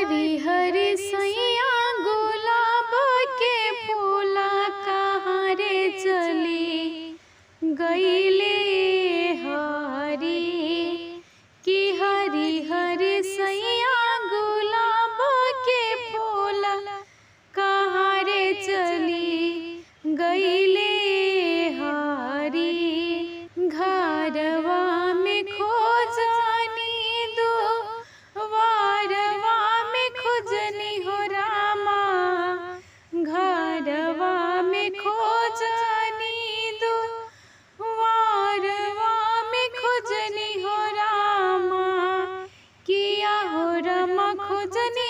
हरी हरी सैया गुलाब के फूला कहाँ रे चली गईले हरी कि हरी हरी सैया गुलाब के फूला कहाँ रे चली गईले हरी। घरवा में खोजनी दो वारवा में खोजनी हो रामा, घरवा में खोजनी दो वारवा में खोजनी हो रामा, किया हो रामा खोजनी